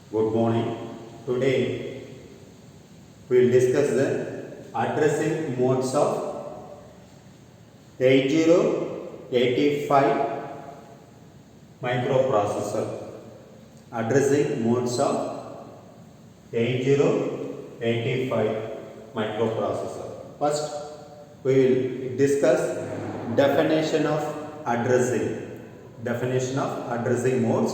Good morning. Today we will discuss the addressing modes of 8085 microprocessor. Addressing modes of 8085 microprocessor. First, we will discuss definition of addressing. Definition of addressing modes.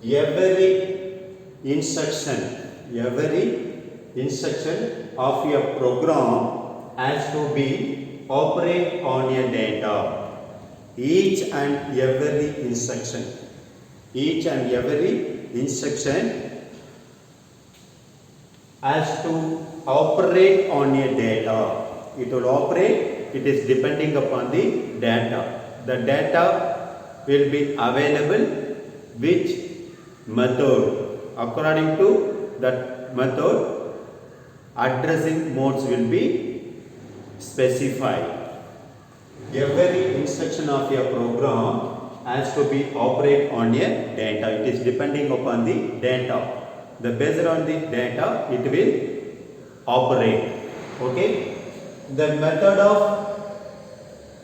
Every instruction of a program has to be operate on a data. Each and every instruction has to operate on a data. It will operate, it is depending upon the data. The data will be available which method. According to that method, addressing modes will be specified. Every instruction of a program has to be operate on a data. It is depending upon the data. The based on the data, it will operate. Okay. The method of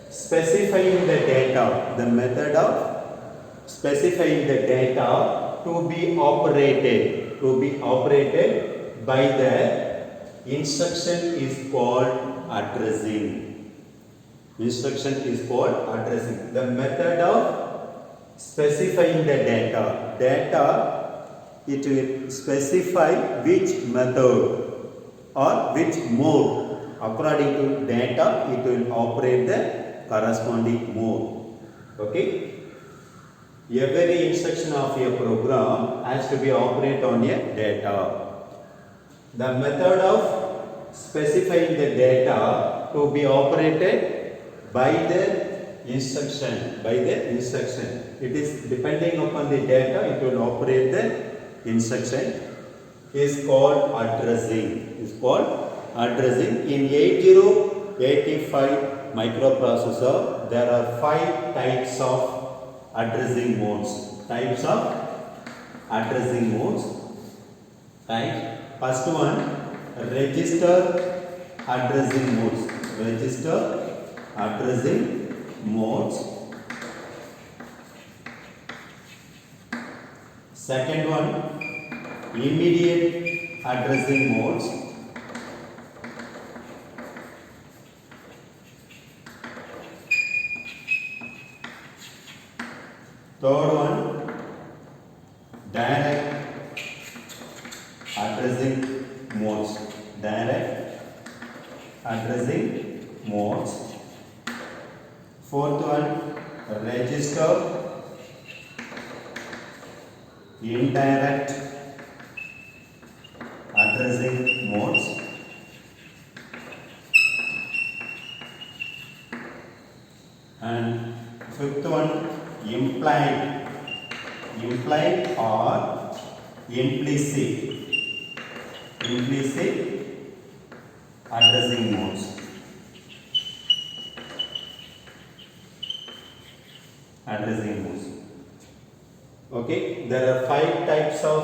specifying the data. The method of specifying the data to be operated by the instruction is called addressing. Instruction is called addressing. The method of specifying the data, it will specify which method or which mode. According to data, it will operate the corresponding mode. Okay. Every instruction of a program has to be operate on a data. The method of specifying the data to be operated by the instruction. It is depending upon the data, it will operate the instruction is called addressing. In 8085 microprocessor, there are 5 types of addressing modes. First one, register addressing modes. Second one, immediate addressing modes. Third one, direct addressing modes. Fourth one, register indirect addressing modes. And fifth one, implied or implicit addressing modes. Okay, there are 5 types of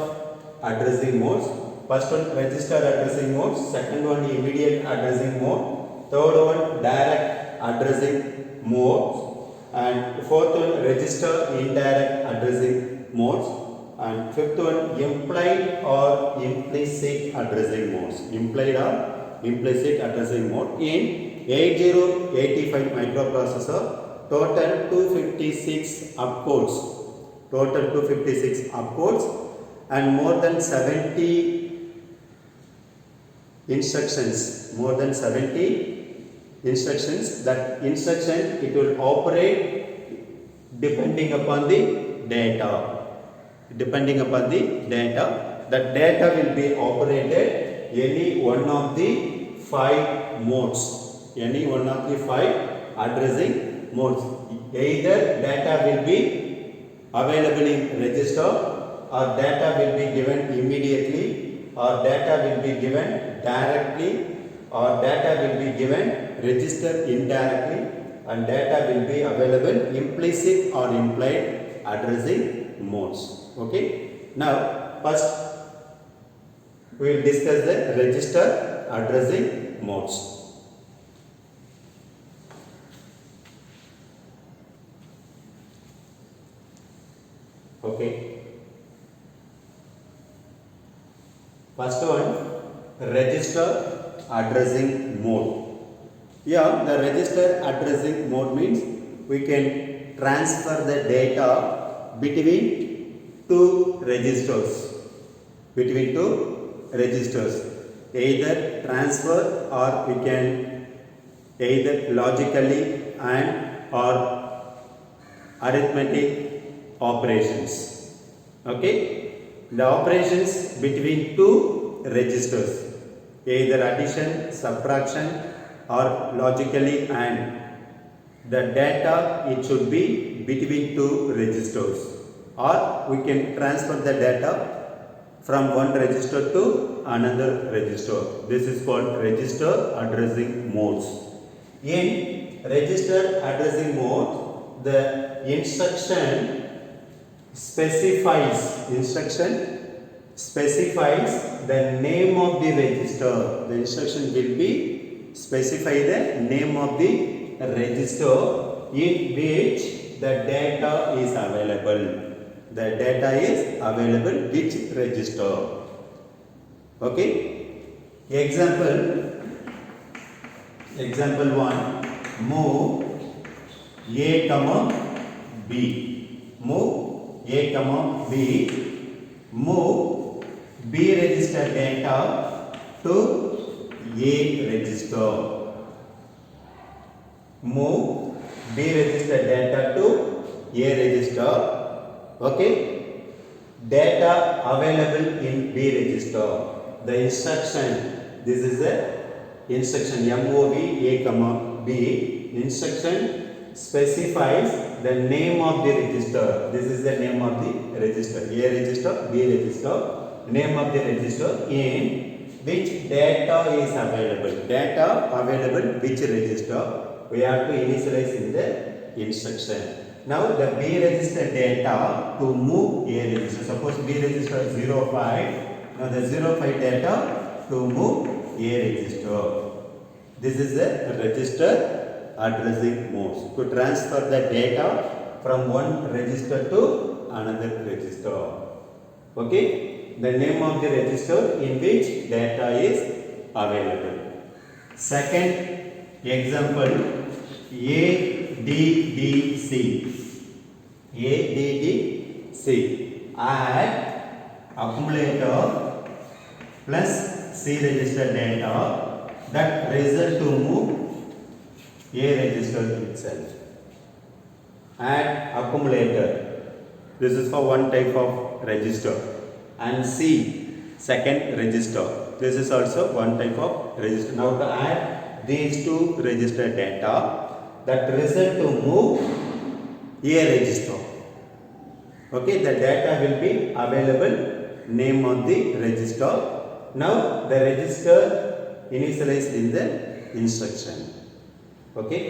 addressing modes. First one, register addressing modes. Second one, immediate addressing mode. Third one, direct addressing modes. And fourth one, register indirect addressing modes. And fifth one, implied or implicit addressing modes. In 8085 microprocessor, total 256 opcodes and more than 70 instructions. That instruction, it will operate depending upon the data. That data will be operated any one of the 5 modes. Addressing modes. Either data will be available in register, or data will be given immediately, or data will be given directly, or data will be given register indirectly, and data will be available implicit or implied addressing modes. Okay. Now first we will discuss the register addressing modes. Okay. First one, register addressing mode. Here the register addressing mode means we can transfer the data between two registers. Either transfer or we can either logically and or arithmetic operations. Okay, the operations between two registers, either addition, subtraction or logically and the data it should be between two registers, or we can transfer the data from one register to another register. This is called register addressing modes. In register addressing mode, the instruction specifies the name of the register. The instruction will be specify the name of the register in which the data is available. The data is available which register. Okay. Example 1, move A comma B. Move A comma B. Move B register data to A register. Move B register data to A register. Okay. Data available in B register. The instruction, this is the instruction move A comma B. Instruction specifies the name of the register. This is the name of the register. A register, B register. Name of the register in which data is available. Data available which register. We have to initialize in the instruction. Now the B register data to move A register. Suppose B register 05. Now the 05 data to move A register. This is the register addressing modes. To transfer the data from one register to another register. Okay. The name of the register in which data is available. Second example, ADDC. Add accumulator plus C register data that result to move A register itself. Add accumulator. This is for one type of register. And C, second register. This is also one type of register. Now to add these two register data that result to move A register. Okay, the data will be available, name of the register. Now the register initialized in the instruction. Okay,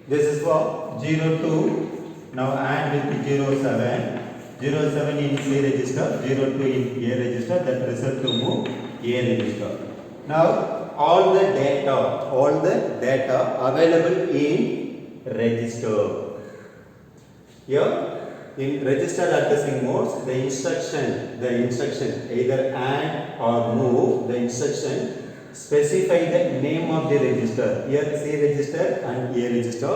this is for 02. Now add with 07. 07 in C register, 02 in A register, that result to move A register. Now all the data available in register. Here in register addressing modes, the instruction either add or move, the instruction specify the name of the register. Here C register and A register.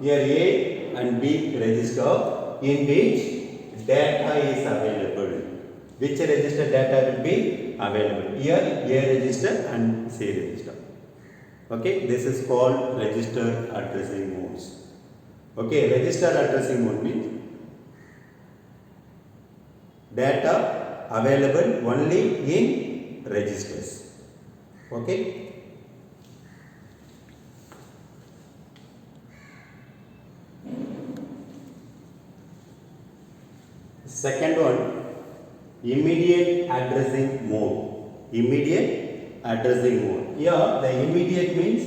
Here A and B register in which data is available. Which register data will be available? Here A register and C register. Okay, this is called register addressing modes. Okay, register addressing mode means data available only in registers. Okay. Second one, immediate addressing mode. Immediate addressing mode. Here the immediate means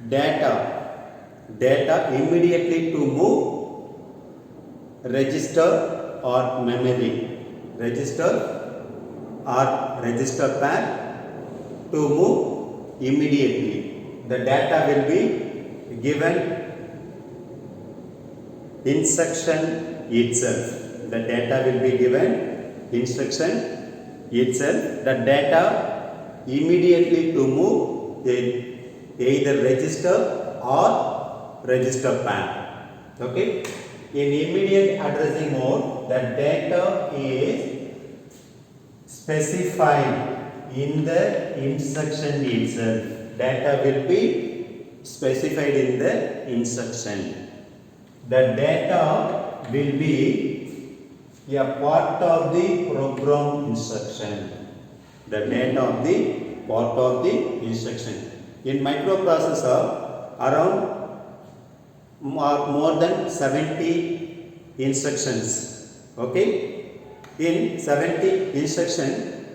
data immediately to move register or memory. register or register pair to move immediately. The data will be given instruction itself. The data will be given instruction itself. The data immediately to move either register or register pair. Okay. In immediate addressing mode, the data is specified in the instruction itself. Data will be specified in the instruction. The data will be a part of the program instruction. The data of the part of the instruction. In microprocessor, around more than 70 instructions. Okay. In 70 instructions,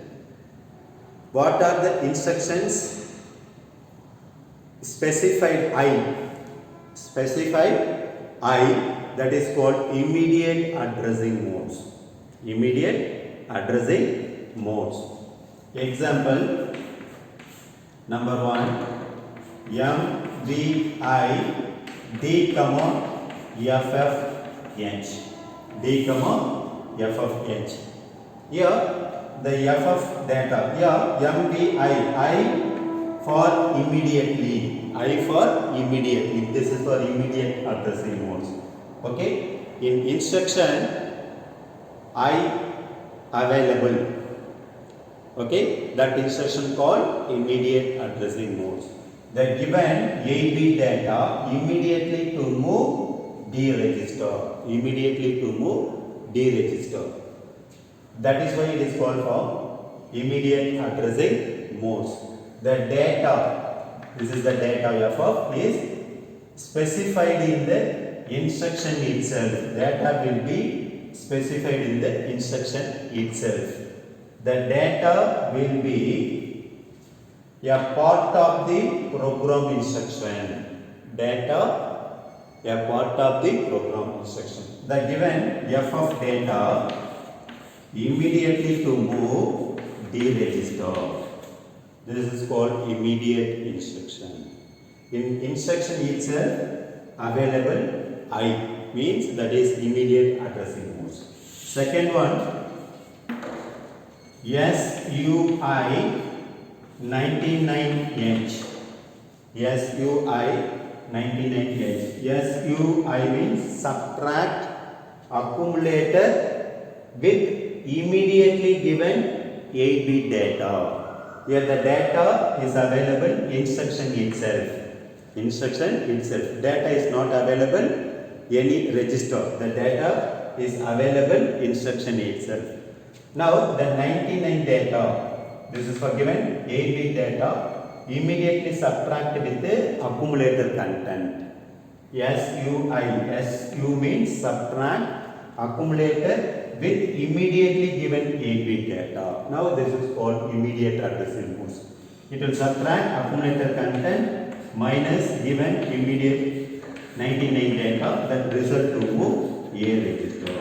what are the instructions? Specified I, that is called immediate addressing modes. Immediate addressing modes. Example number 1, MVI D, FFH. D, FFH. Here the FF data. Here MVI, I for immediately. I for immediately. This is for immediate addressing modes. Okay. In instruction, I available. Okay. That instruction called immediate addressing modes. The given 8-bit data immediately to move D register. Immediately to move D register. That is why it is called for immediate addressing modes. The data, this is the data f of, is specified in the instruction itself. Data will be specified in the instruction itself. The data will be a part of the program instruction. Data a part of the program instruction. The given f of data immediately to move D register. This is called immediate instruction. In instruction itself, available I means that is immediate addressing modes. Second one, SUI 99H. SUI 99H. SUI means subtract accumulator with immediately given 8-bit data. Here the data is available instruction itself. Instruction itself. Data is not available any register. The data is available instruction itself. Now the 99 data. This is for given 8-bit data. Immediately subtract with the accumulator content. SUI. SU means subtract accumulator with immediately given 8-bit data. Now this is called immediate addressing modes. It will subtract accumulator content minus given immediate 99 data, that result to move A register.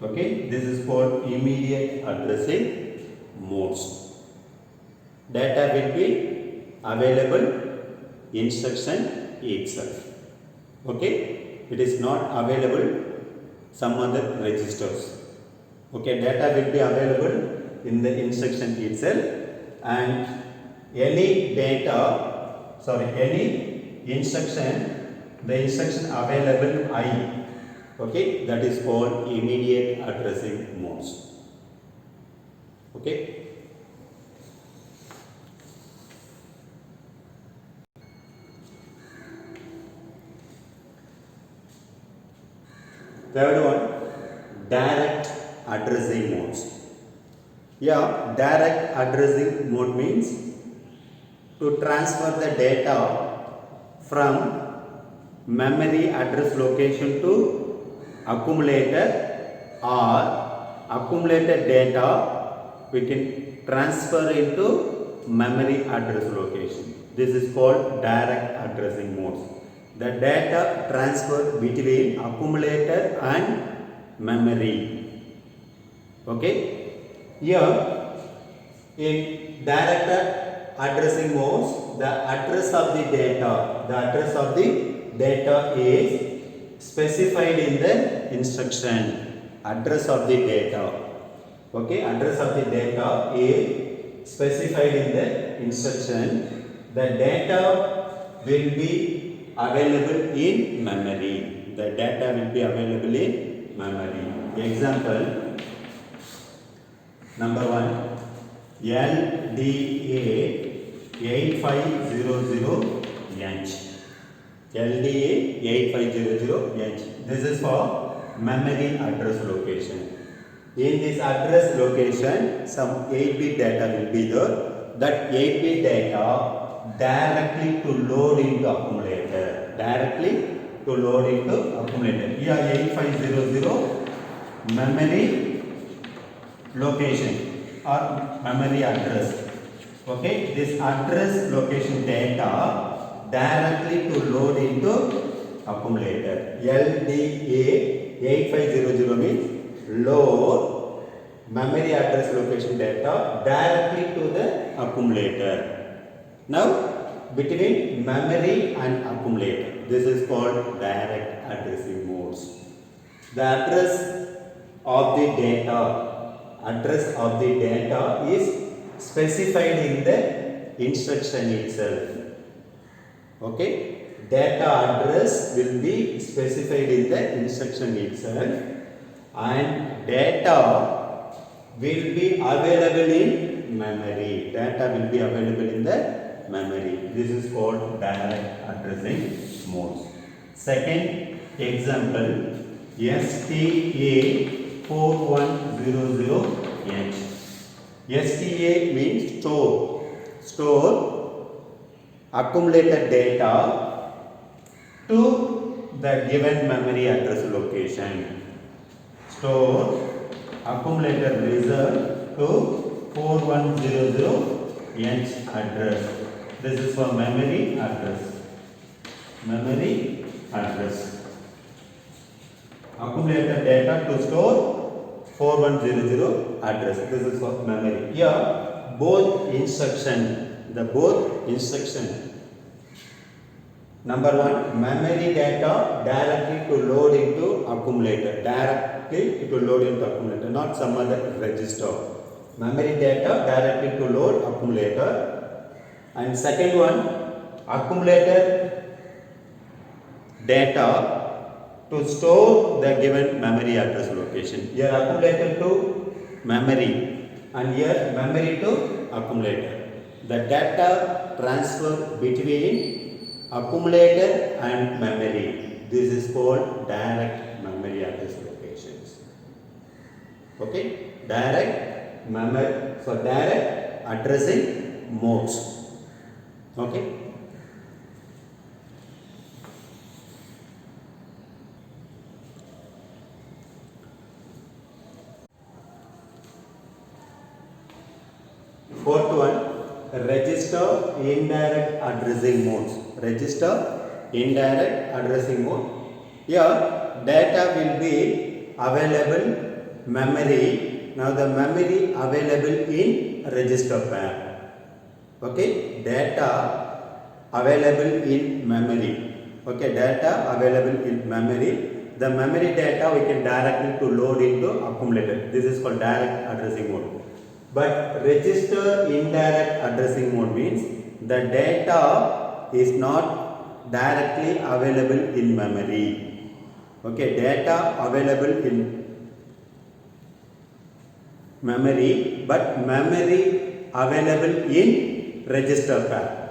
Okay, this is called immediate addressing modes. Data will be available instruction itself. Okay, it is not available some other registers. Okay, data will be available in the instruction itself, and any instruction, the instruction available I. Okay, that is called immediate addressing modes. Okay. Third one, direct addressing modes. Yeah, direct addressing mode means to transfer the data from memory address location to accumulator, or accumulated data we can transfer into memory address location. This is called direct addressing modes. The data transfer between accumulator and memory. Okay, Here in direct addressing modes, the address of the data is specified in the instruction. Address of the data. Okay, address of the data is specified in the instruction. The data will be available in memory. The data will be available in memory. Example number 1. LDA 8500H. LDA 8500H. This is for memory address location. In this address location, some 8-bit data will be there. That 8-bit data directly to load into accumulator. Here 8500 memory location or memory address. Okay, this address location data directly to load into accumulator. LDA 8500 means load memory address location data directly to the accumulator. Now, between memory and accumulator, this is called direct addressing modes. The address of the data is specified in the instruction itself. Okay, data address will be specified in the instruction itself, and data will be available in memory. This is called direct addressing modes. Second example, STA 4100H. STA means store accumulated data to the given memory address location. Store accumulated result to 4100H address. This is for memory address. Accumulated data to store 4100 address. This is for memory. Here both instruction. Number 1, memory data directly to load into accumulator. Not some other register. Memory data directly to load accumulator. And second one, accumulator data to store the given memory address location. Here accumulator to memory and here memory to accumulator. The data transfer between accumulator and memory. This is called direct memory address locations. Okay, direct addressing modes. Okay. Fourth one, register indirect addressing modes. Here data will be available memory. Now the memory available in register pair. Okay, data available in memory. The memory data we can directly to load into accumulator. This is called direct addressing mode. But register indirect addressing mode means the data is not directly available in memory. Okay, data available in memory, but memory available in register pair.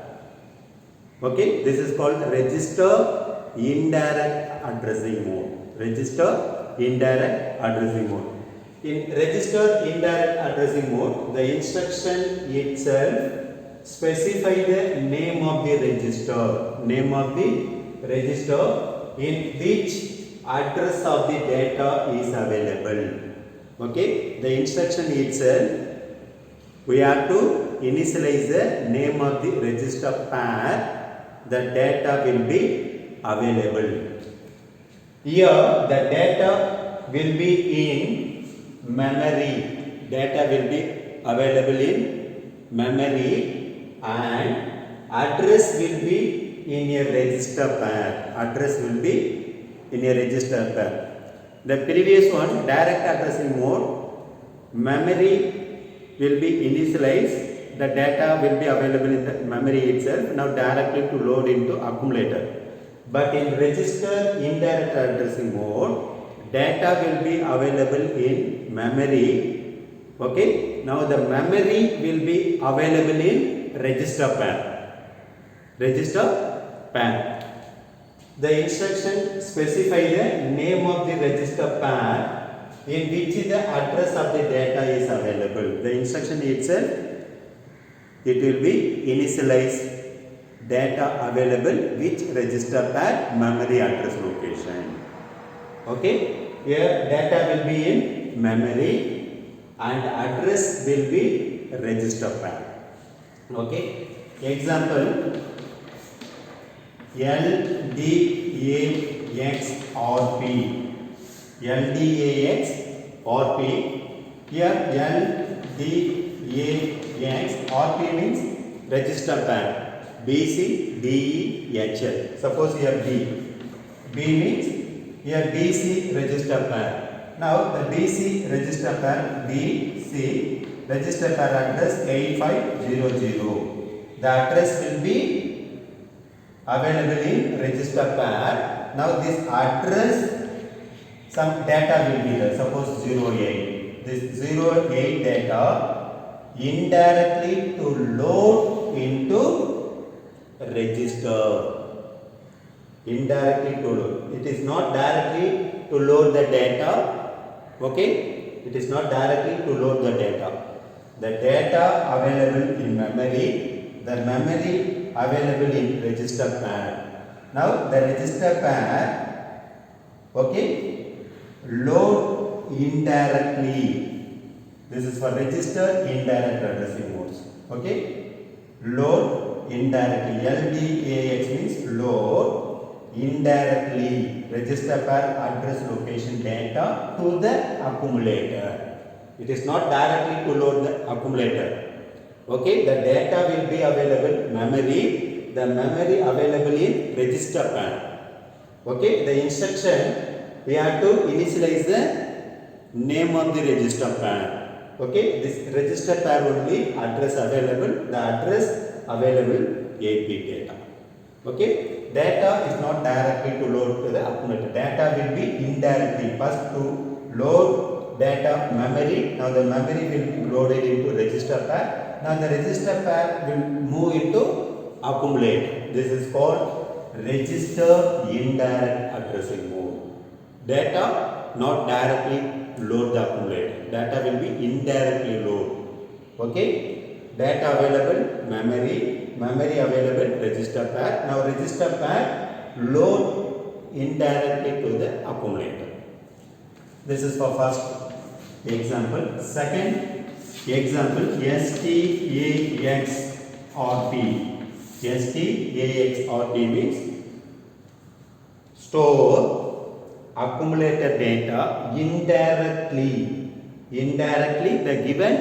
Okay, this is called register indirect addressing mode. In register indirect addressing mode, the instruction itself specify the name of the register in which address of the data is available. Okay, the instruction itself, we have to initialize the name of the register pair. The data will be available. Here the data will be in memory. data will be available in memory and address will be in a register pair. Address will be in a register pair. The previous one, direct addressing mode, memory will be initialized, the data will be available in the memory itself, now directly to load into accumulator. But in register indirect addressing mode, data will be available in memory. Okay, now the memory will be available in register pair. Register pair. The instruction specify the name of the register pair in which the address of the data is available. The instruction itself, it will be initialize data available which register pair memory address location. Okay, here data will be in memory and address will be register pair. Okay, example LDAX RP. LDAX RP. Here LDAX RP means register pair BC DE HL. Suppose here B. B means here BC register pair. Now the BC register pair BC register pair address 8500. The address will be available in register pair. Now this address, some data will be there. Suppose 08. This 08 data indirectly to load into register. Indirectly to load. It is not directly to load the data. Okay, it is not directly to load the data. The data available in memory, the memory available in register pair. Now the register pair, okay, load indirectly. This is for register indirect addressing modes. Okay, load indirectly. LDAX means load indirectly register pair address location data to the accumulator. It is not directly to load the accumulator. Okay, the data will be available memory, the memory available in register pair. Okay, the instruction we have to initialize the name of the register pair. Okay, this register pair only address available, the address available 8-bit data. Okay, data is not directly to load to the accumulator. Data will be indirectly. First to load data memory. Now the memory will be loaded into register pair. Now the register pair will move into accumulator. This is called register indirect addressing mode. Data not directly load the accumulator. Data will be indirectly load. Okay, data available memory, memory available register pair. Now register pair load indirectly to the accumulator. This is for first example. Second example, STAX RP. STAX RP means store accumulator data indirectly the given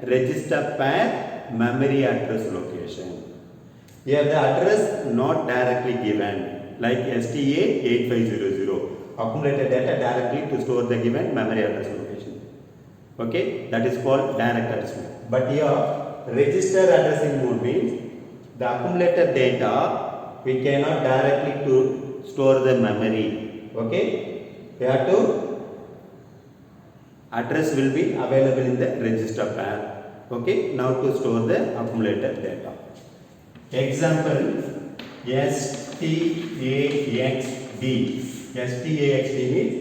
register pair memory address location. Here the address not directly given, like STA 8500. Accumulated data directly to store the given memory address location. Okay, that is called direct addressing. But here register addressing mode means the accumulated data we cannot directly to store the memory. Okay, we have to address will be available in the register pair. Okay, now to store the accumulated data. Example STAXD. STAXD means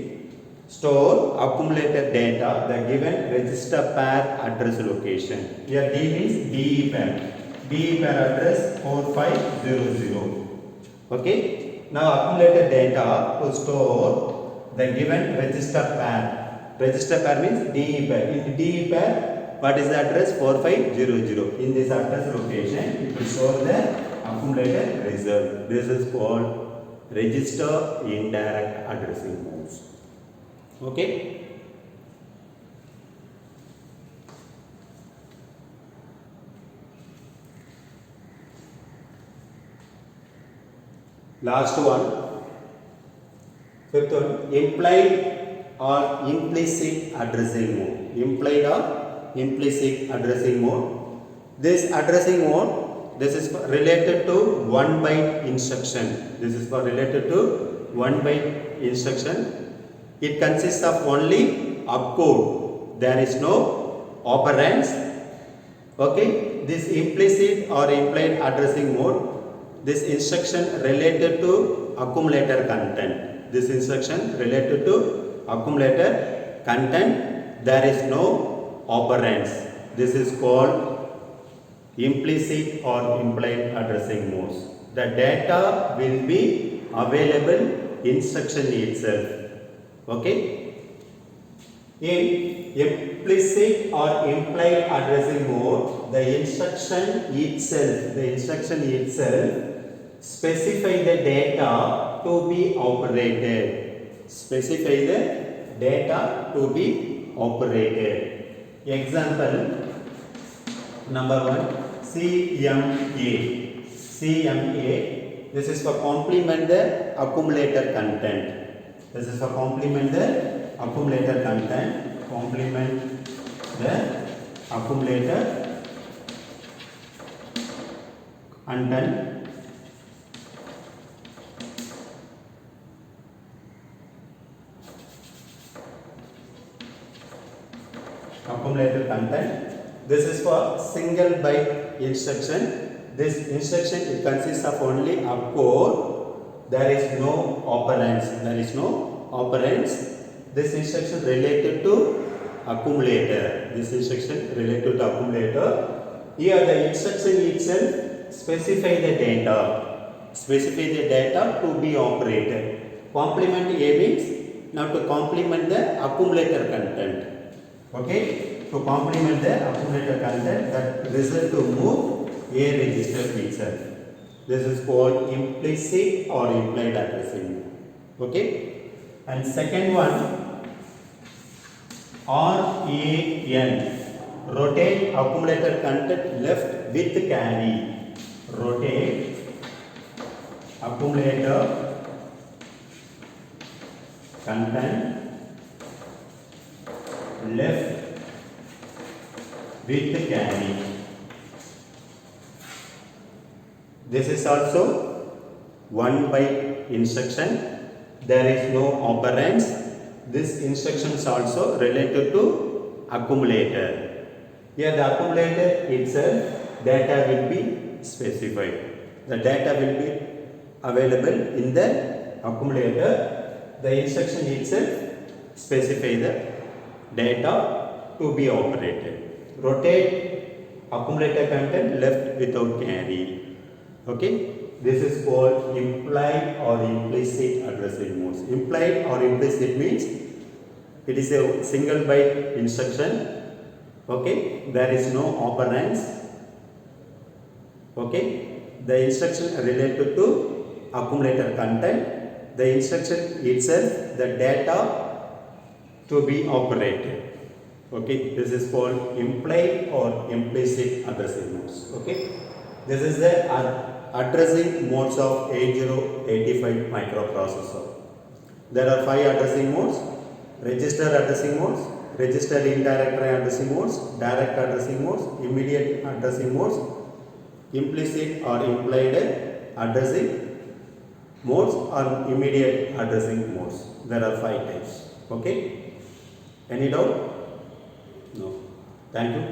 store accumulated data the given register pair address location. Here D means DE pair. DE pair address 4500. Okay, now accumulated data to store the given register pair. Register pair means DE pair. In DE pair, what is the address? 4500. In this address location, it will store the accumulated result. This is called register indirect addressing modes. Okay. Last one. Fifth one, implied or implicit addressing mode. Implied or implicit addressing mode. This addressing mode, this is related to one byte instruction. This is for related to one byte instruction. It consists of only opcode. There is no operands. Okay. This implicit or implied addressing mode, this instruction related to accumulator content. This instruction related to accumulator content. There is no operands. This is called implicit or implied addressing modes. The data will be available instruction itself. Okay. In implicit or implied addressing mode, the instruction itself specify the data to be operated. Specify the data to be operated. Example number 1, CMA. CMA. This is for complement the accumulator content. This is for complement the accumulator content. Complement the accumulator content. Accumulator content. This is for single byte instruction. This instruction, it consists of only opcode. There is no operands. There is no operands. This instruction related to accumulator. This instruction related to accumulator. Here the instruction itself specify the data. Specify the data to be operated. Complement A means now to complement the accumulator content. Okay, to complement the accumulator content, that result to move A register itself. This is called implicit or implied addressing. Okay, and second one, RAN, rotate accumulator content left with carry. Rotate accumulator content left with carry. This is also one byte instruction. There is no operands. This instruction is also related to accumulator. Here the accumulator itself, data will be specified. The data will be available in the accumulator. The instruction itself specify the data to be operated. Rotate accumulator content left without carry. Okay, this is called implied or implicit addressing modes. Implied or implicit means it is a single byte instruction. Okay, there is no operands. Okay, the instruction related to accumulator content. The instruction itself, the data to be operated. Okay, this is called implied or implicit addressing modes. Okay, this is the addressing modes of 8085 microprocessor. There are 5 addressing modes: register addressing modes, register indirect addressing modes, direct addressing modes, immediate addressing modes, implicit or implied addressing modes, or immediate addressing modes. There are 5 types. Okay. Any doubt? No. Thank you.